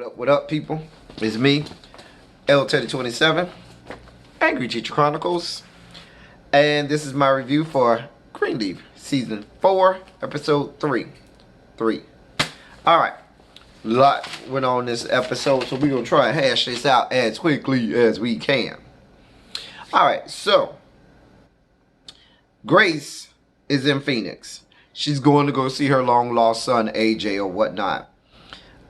What up, people? It's me, L Teddy 27, Angry Teacher Chronicles, and this is my review for Greenleaf, Season 4, Episode 3. Alright, a lot went on this episode, so we're going to try and hash this out as quickly as we can. Alright, so, Grace is in Phoenix. She's going to go see her long-lost son, AJ, or whatnot.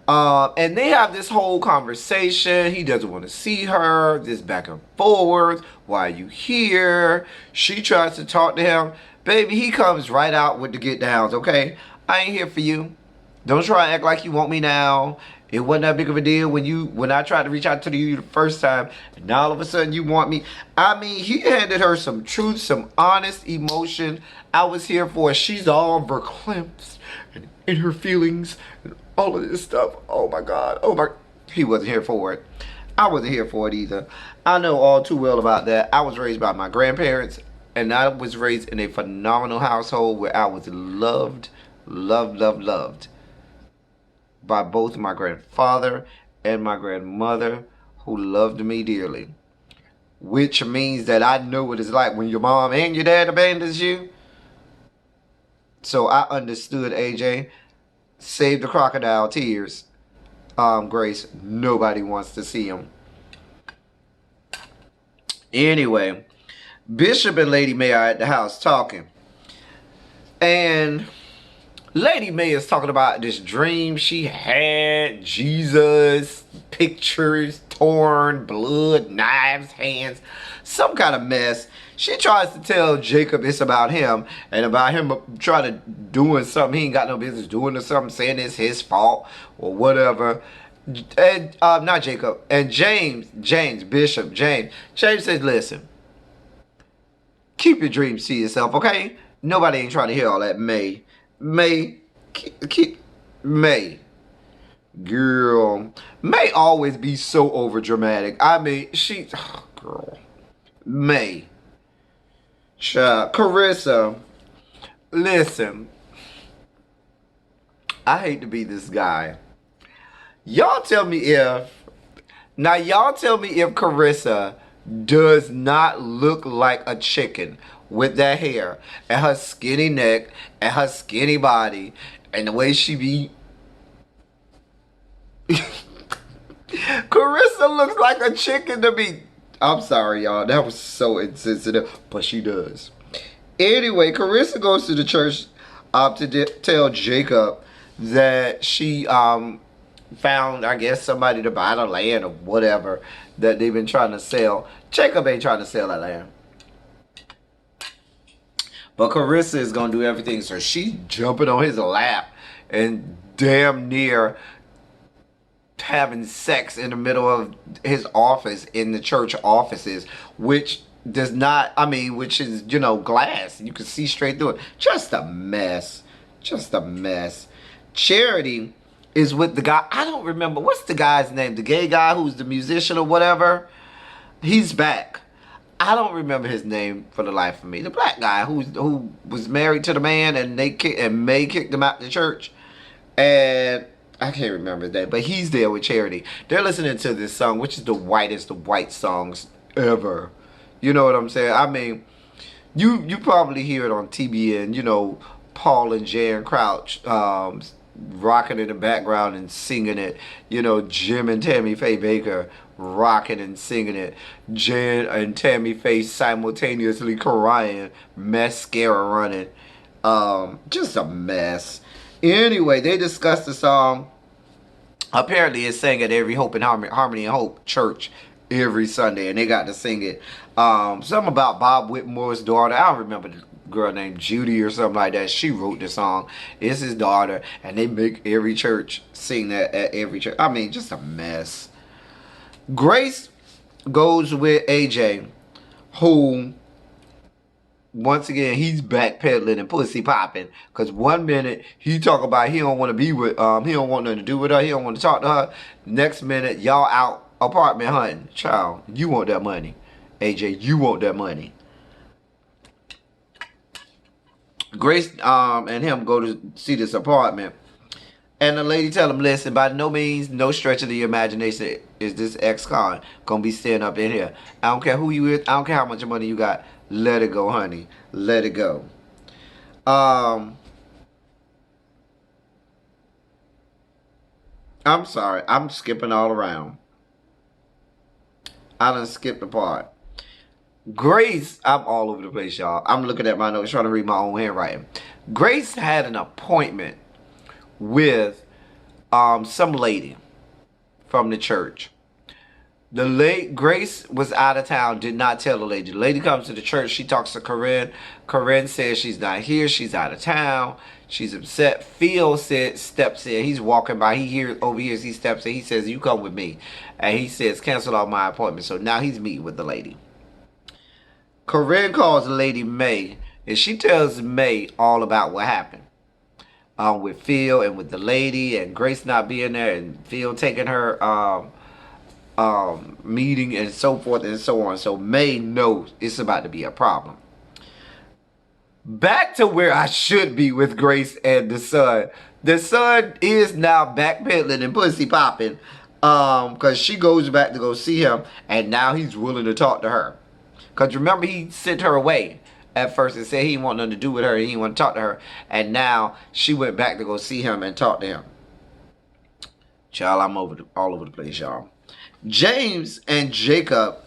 And they have this whole conversation. He doesn't want to see her. This back and forth. Why are you here? She tries to talk to him. Baby, he comes right out with the get downs, okay? I ain't here for you. Don't try to act like you want me now. It wasn't that big of a deal when I tried to reach out to you the first time. And now all of a sudden you want me. I mean, he handed her some truth, some honest emotion. I was here for it. She's all verklempt and in her feelings and all of this stuff. Oh my God. Oh my. He wasn't here for it. I wasn't here for it either. I know all too well about that. I was raised by my grandparents, and I was raised in a phenomenal household where I was loved by both my grandfather and my grandmother, who loved me dearly. Which means that I know what it's like when your mom and your dad abandons you. So I understood, AJ. Save the crocodile tears. Grace, nobody wants to see him. Anyway, Bishop and Lady May are at the house talking. And Lady May is talking about this dream she had. Jesus, pictures, torn, blood, knives, hands, some kind of mess. She tries to tell Jacob it's about him, and about him trying to doing something he ain't got no business doing or something, saying it's his fault or whatever. And not Jacob, and Bishop James says, listen, keep your dreams to yourself, okay? Nobody ain't trying to hear all that. May, girl, May always be so over dramatic. I mean, girl, May, child, Carissa, listen, I hate to be this guy. Y'all tell me if Carissa does not look like a chicken with that hair and her skinny neck and her skinny body and the way she be. Carissa looks like a chicken to me. I'm sorry, y'all. That was so insensitive, but she does. Anyway, Carissa goes to the church to tell Jacob that she found, I guess, somebody to buy the land or whatever that they've been trying to sell. Jacob ain't trying to sell that land. But Carissa is going to do everything. So she's jumping on his lap and damn near having sex in the middle of his office in the church offices, which does not, which is, you know, glass. You can see straight through it. Just a mess. Just a mess. Charity is with the guy. I don't remember. What's the guy's name? The gay guy who's the musician or whatever. He's back. I don't remember his name for the life of me. The black guy who was married to the man and May kicked him out the church. And I can't remember his name, but he's there with Charity. They're listening to this song, which is the whitest of white songs ever. You know what I'm saying? I mean, you probably hear it on TBN, you know, Paul and Jan Crouch rocking in the background and singing it. You know, Jim and Tammy Faye Baker rocking and singing it. Jan and Tammy Faye simultaneously crying, mascara running. Just a mess. Anyway, they discussed the song. Apparently it's sang at every Hope and Harmony and Hope church every Sunday, and they got to sing it. Something about Bob Whitmore's daughter. I don't remember the girl named Judy or something like that. She wrote the song. It's his daughter, and they make every church sing that at every church. I mean, just a mess. Grace goes with AJ, who, once again, he's backpedaling and pussy popping. Because 1 minute, he talk about he don't want to be with, he don't want nothing to do with her. He don't want to talk to her. Next minute, y'all out apartment hunting. Child, you want that money. AJ, you want that money. Grace and him go to see this apartment. And the lady tell him, listen, by no means, no stretch of the imagination is this ex-con gonna be staying up in here. I don't care who you is. I don't care how much money you got. Let it go, honey. Let it go. I'm sorry. I'm skipping all around. I done skipped the part. Grace, I'm all over the place, y'all. I'm looking at my notes, trying to read my own handwriting. Grace had an appointment with some lady from the church. The late Grace was out of town, did not tell the lady. The lady comes to the church, she talks to Corinne. Corinne says she's not here, she's out of town. She's upset. Phil steps in. He's walking by. He overhears. He steps in. He says, you come with me. And he says, cancel all my appointments. So now he's meeting with the lady. Corinne calls the lady May. And she tells May all about what happened. With Phil and with the lady. And Grace not being there. And Phil taking her meeting and so forth and so on. So May knows it's about to be a problem. Back to where I should be with Grace and the son. The son is now backpedaling and pussy popping. Because she goes back to go see him. And now he's willing to talk to her. Because remember, he sent her away at first and said he didn't want nothing to do with her. He didn't want to talk to her. And now she went back to go see him and talk to him. Child, I'm all over the place, y'all. James and Jacob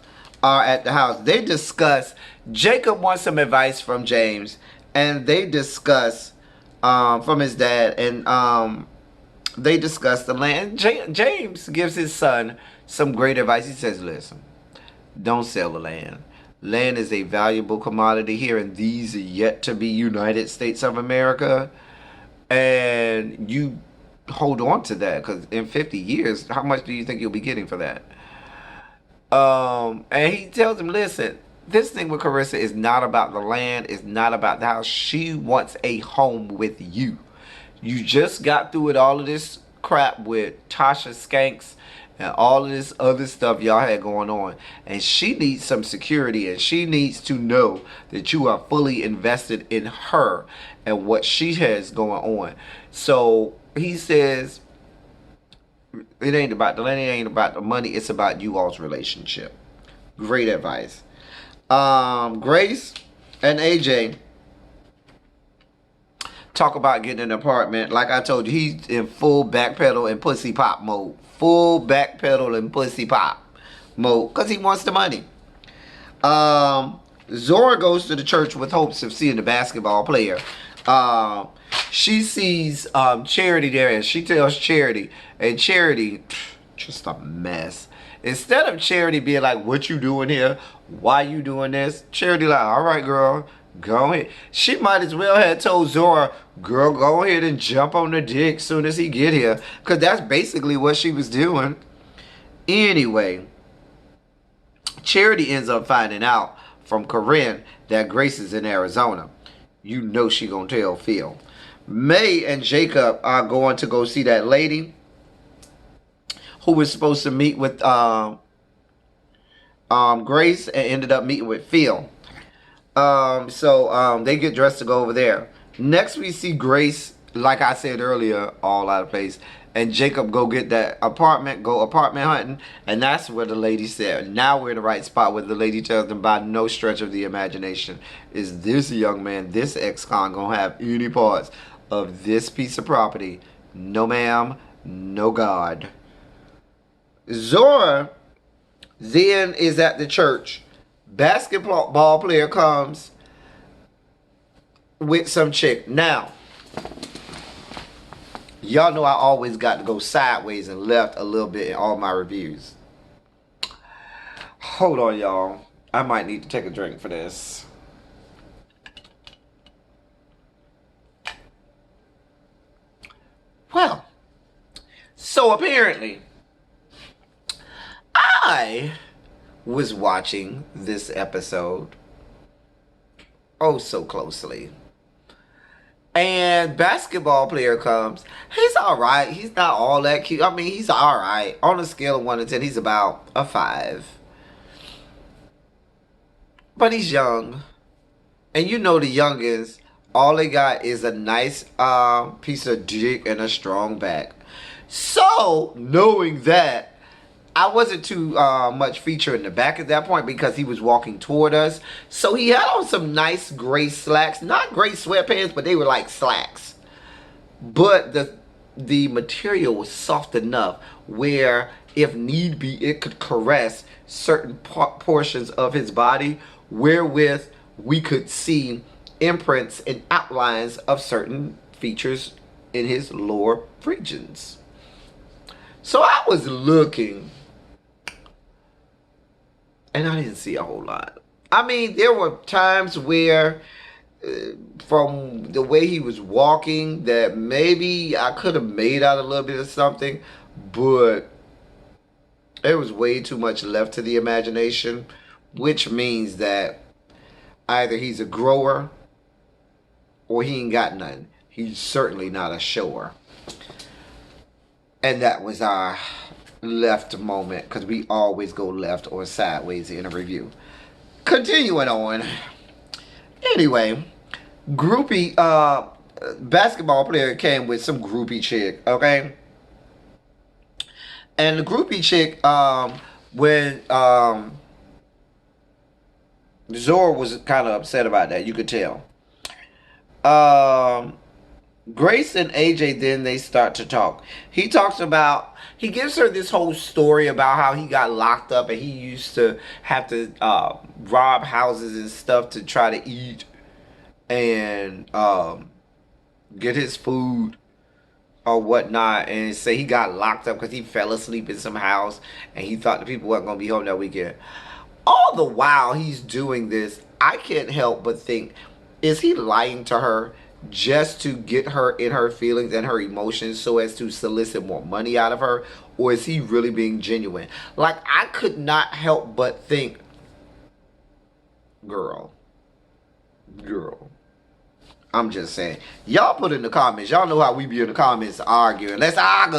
are at the house. They discuss. Jacob wants some advice from James. And they discuss from his dad. And they discuss the land. James gives his son some great advice. He says, listen, don't sell the land. Land is a valuable commodity here. And these are yet to be United States of America. And you hold on to that. Because in 50 years, how much do you think you'll be getting for that? And he tells him, listen, this thing with Carissa is not about the land. It's not about the house. She wants a home with you. You just got through with all of this crap with Tasha Skanks and all of this other stuff y'all had going on. And she needs some security. And she needs to know that you are fully invested in her and what she has going on. So he says, it ain't about the land, it ain't about the money, it's about you all's relationship. Great advice. Grace and AJ talk about getting an apartment. Like I told you, he's in full backpedal and pussy pop mode. Full backpedal and pussy pop mode. Because he wants the money. Zora goes to the church with hopes of seeing the basketball player. She sees Charity there, and she tells Charity, and Charity, just a mess. Instead of Charity being like, what you doing here? Why you doing this? Charity like, all right, girl, go ahead. She might as well have told Zora, girl, go ahead and jump on the dick soon as he get here. Because that's basically what she was doing. Anyway, Charity ends up finding out from Corinne that Grace is in Arizona. You know she gonna tell Phil. May and Jacob are going to go see that lady who was supposed to meet with Grace and ended up meeting with Phil. So they get dressed to go over there. Next we see Grace, like I said earlier, all out of place. And Jacob go get that apartment, go apartment hunting. And that's where the lady said, now we're in the right spot where the lady tells them by no stretch of the imagination is this young man, this ex-con, gonna have any parts of this piece of property. No ma'am, no God. Zora then is at the church. Basketball player comes with some chick. Now, y'all know I always got to go sideways and left a little bit in all my reviews. Hold on, y'all. I might need to take a drink for this. Well, so apparently, I was watching this episode oh so closely. And basketball player comes. He's alright. He's not all that cute. I mean, he's alright. On a scale of 1 to 10, he's about a 5. But he's young. And you know the youngins All they got is a nice piece of dick and a strong back. So, knowing that, I wasn't too much featured in the back at that point because he was walking toward us. So he had on some nice gray slacks. Not gray sweatpants, but they were like slacks. But the material was soft enough where, if need be, it could caress certain portions of his body, wherewith we could see imprints and outlines of certain features in his lower regions. So I was looking, and I didn't see a whole lot. I mean, there were times where, from the way he was walking, that maybe I could have made out a little bit of something, but there was way too much left to the imagination, which means that either he's a grower or he ain't got nothing. He's certainly not a shower. And that was our left moment, because we always go left or sideways in a review. Continuing on. Anyway, groupie basketball player came with some groupie chick, okay? And the groupie chick, when Zora was kind of upset about that, you could tell. Grace and AJ, then they start to talk. He talks about, he gives her this whole story about how he got locked up and he used to have to rob houses and stuff to try to eat and get his food or whatnot, and say he got locked up because he fell asleep in some house and he thought the people weren't going to be home that weekend. All the while he's doing this, I can't help but think, is he lying to her just to get her in her feelings and her emotions so as to solicit more money out of her? Or is he really being genuine? Like, I could not help but think, girl, I'm just saying. Y'all put in the comments. Y'all know how we be in the comments arguing. Let's argue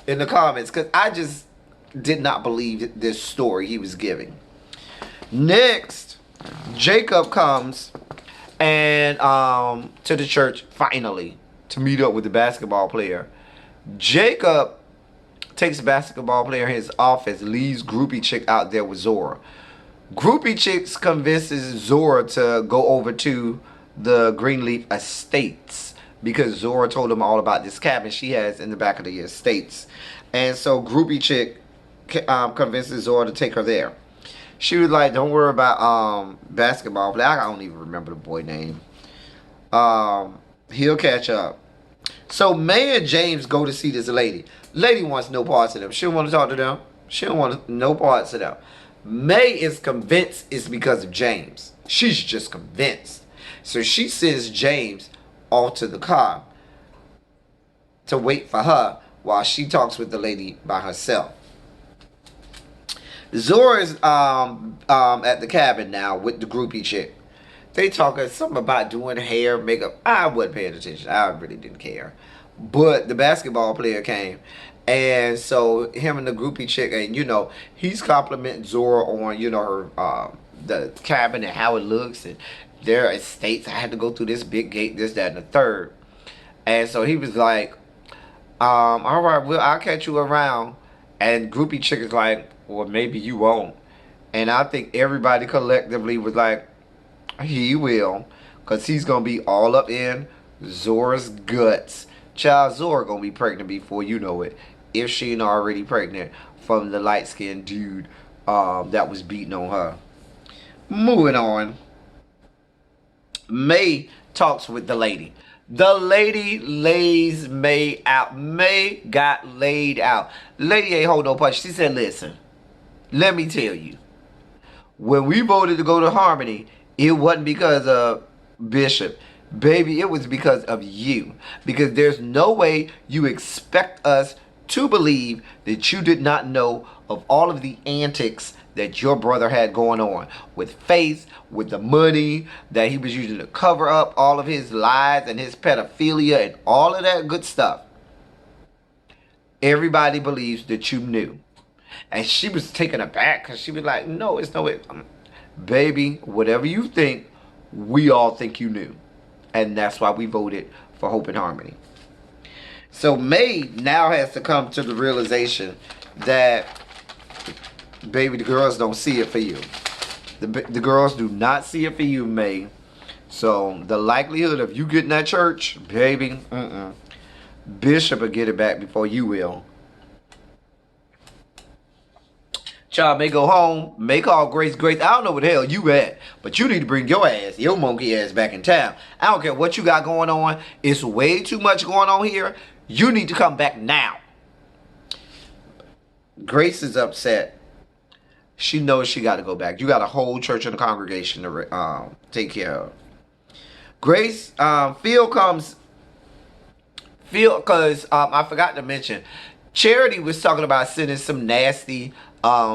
in the comments. Because I just did not believe this story he was giving. Next, Jacob comes and to the church finally to meet up with the basketball player. Jacob takes the basketball player in his office, leaves groupie chick out there with Zora. Groupie chicks convinces Zora to go over to the Greenleaf estates because Zora told him all about this cabin she has in the back of the estates. And so groupie chick convinces Zora to take her there. She was like, don't worry about basketball play. I don't even remember the boy name. He'll catch up. So May and James go to see this lady. Lady wants no parts of them. She don't want to talk to them. She don't want no parts of them. May is convinced it's because of James. She's just convinced. So she sends James off to the car to wait for her while she talks with the lady by herself. Zora's at the cabin now with the groupie chick. They talking something about doing hair, makeup. I wasn't paying attention. I really didn't care. But the basketball player came. And so him and the groupie chick, and you know, he's complimenting Zora on, you know, her the cabin and how it looks and their estates. I had to go through this big gate, this, that, and the third. And so he was like, all right, well, I'll catch you around. And groupie chick is like, well, maybe you won't. And I think everybody collectively was like, he will. Because he's going to be all up in Zora's guts. Child, Zora going to be pregnant before you know it. If she ain't already pregnant from the light-skinned dude that was beating on her. Moving on. May talks with the lady. The lady lays May out. May got laid out. Lady ain't hold no punch. She said, listen, let me tell you. When we voted to go to Harmony, it wasn't because of Bishop. Baby, it was because of you. Because there's no way you expect us to believe that you did not know of all of the antics that your brother had going on with Faith, with the money that he was using to cover up all of his lies and his pedophilia and all of that good stuff. Everybody believes that you knew. And she was taken aback because she was like, no, it's no way. Baby, whatever you think, we all think you knew. And that's why we voted for Hope and Harmony. So May now has to come to the realization that, baby, the girls don't see it for you. The girls do not see it for you, May. So the likelihood of you getting that church, baby, Bishop will get it back before you will. Child may go home, may call Grace. Grace, I don't know where the hell you at, but you need to bring your monkey ass back in town. I don't care what you got going on. It's way too much going on here. You need to come back now. Grace is upset. She knows she got to go back. You got a whole church and a congregation to take care of. Grace, Phil comes. Phil, because I forgot to mention, Charity was talking about sending some nasty,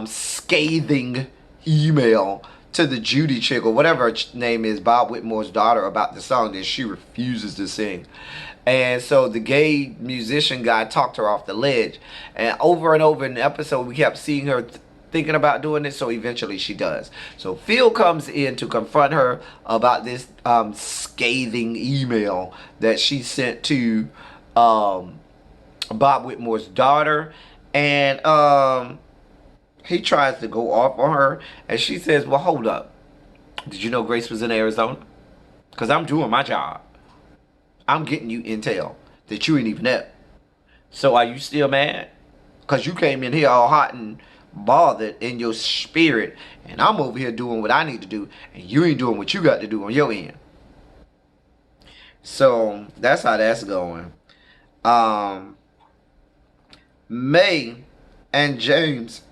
scathing email to the Judy chick or whatever her name is, Bob Whitmore's daughter, about the song that she refuses to sing. And so the gay musician guy talked her off the ledge. And over in the episode, we kept seeing her thinking about doing this, so eventually she does. So Phil comes in to confront her about this scathing email that she sent to Bob Whitmore's daughter. And he tries to go off on her, and she says, well, hold up. Did you know Grace was in Arizona? Because I'm doing my job. I'm getting you intel that you ain't even know. So are you still mad? Because you came in here all hot and bothered in your spirit, and I'm over here doing what I need to do, and you ain't doing what you got to do on your end. So that's how that's going. May and James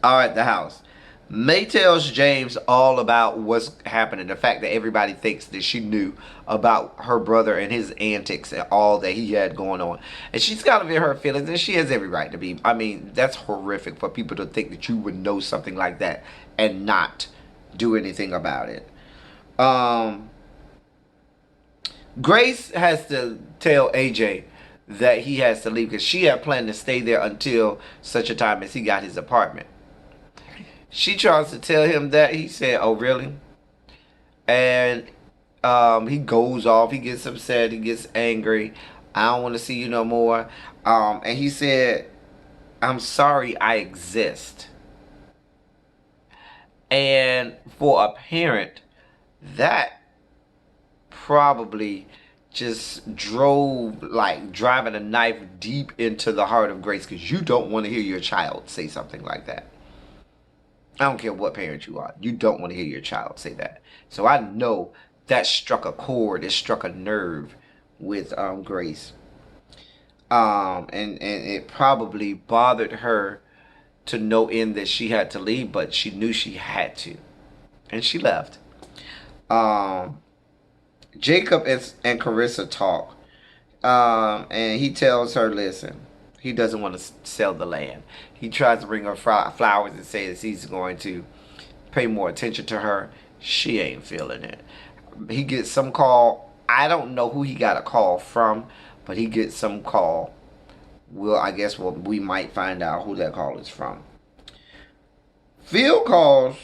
are at the house. May tells James all about what's happening. The fact that everybody thinks that she knew about her brother and his antics and all that he had going on. And she's got to be hurt feelings, and she has every right to be. I mean, that's horrific for people to think that you would know something like that and not do anything about it. Grace has to tell AJ that he has to leave because she had planned to stay there until such a time as he got his apartment. She tries to tell him that. He said, oh, really? And he goes off. He gets upset. He gets angry. I don't want to see you no more. And he said, I'm sorry I exist. And for a parent, that probably just driving a knife deep into the heart of Grace, because you don't want to hear your child say something like that. I don't care what parent you are. You don't want to hear your child say that. So I know that struck a chord. It struck a nerve with Grace. And it probably bothered her to no end that she had to leave, but she knew she had to. And she left. Jacob and Carissa talk. And he tells her, listen, he doesn't want to sell the land. He tries to bring her flowers and says he's going to pay more attention to her. She ain't feeling it. He gets some call. I don't know who he got a call from, but he gets some call. We might find out who that call is from. Phil calls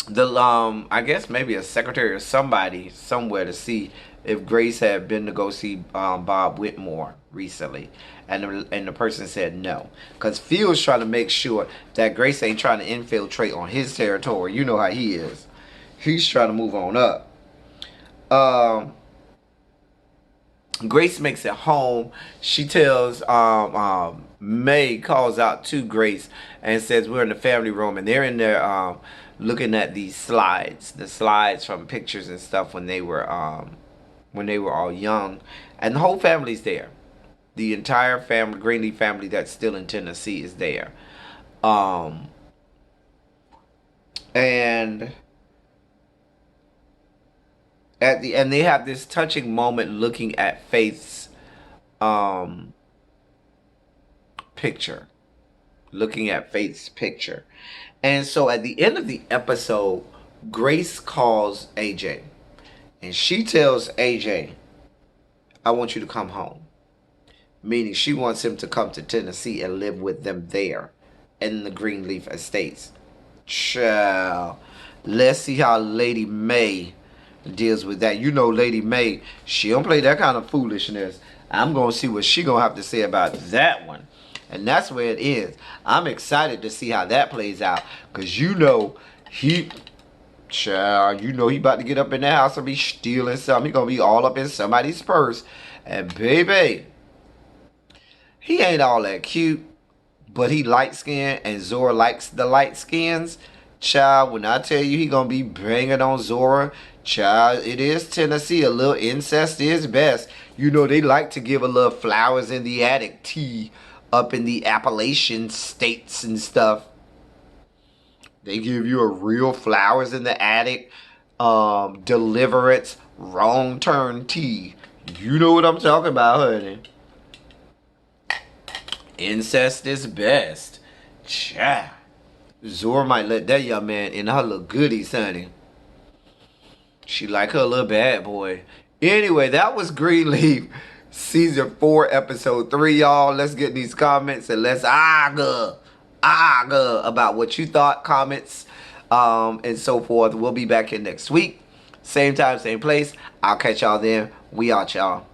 I guess maybe a secretary or somebody somewhere to see if Grace had been to go see Bob Whitmore recently, and the person said no, because Phil's trying to make sure that Grace ain't trying to infiltrate on his territory. You know how he is. He's trying to move on up. Grace makes it home. She tells May, calls out to Grace and says we're in the family room, and they're in there looking at these slides, the slides from pictures and stuff when they were all young, and the whole family's there. The entire family, Greenleaf family that's still in Tennessee, is there. And they have this touching moment looking at Faith's picture. And so at the end of the episode, Grace calls AJ. And she tells AJ, I want you to come home. Meaning she wants him to come to Tennessee and live with them there in the Greenleaf Estates. Child. Let's see how Lady May deals with that. You know Lady May, she don't play that kind of foolishness. I'm going to see what she going to have to say about that one. And that's where it is. I'm excited to see how that plays out. Because you know, child, you know he about to get up in the house and be stealing something. He going to be all up in somebody's purse. And baby, he ain't all that cute. But he light skinned and Zora likes the light skins. Child, when I tell you he gonna be banging on Zora, child, it is Tennessee. A little incest is best. You know they like to give a little flowers in the attic tea up in the Appalachian states and stuff. They give you a real flowers in the attic, deliverance, wrong turn tea. You know what I'm talking about, honey. Incest is best. Child. Zora might let that young man in her little goodies, honey. She like her little bad boy. Anyway, that was Greenleaf season 4, episode 3, y'all. Let's get these comments and let's argue about what you thought, comments, and so forth. We'll be back here next week. Same time, same place. I'll catch y'all then. We out, y'all.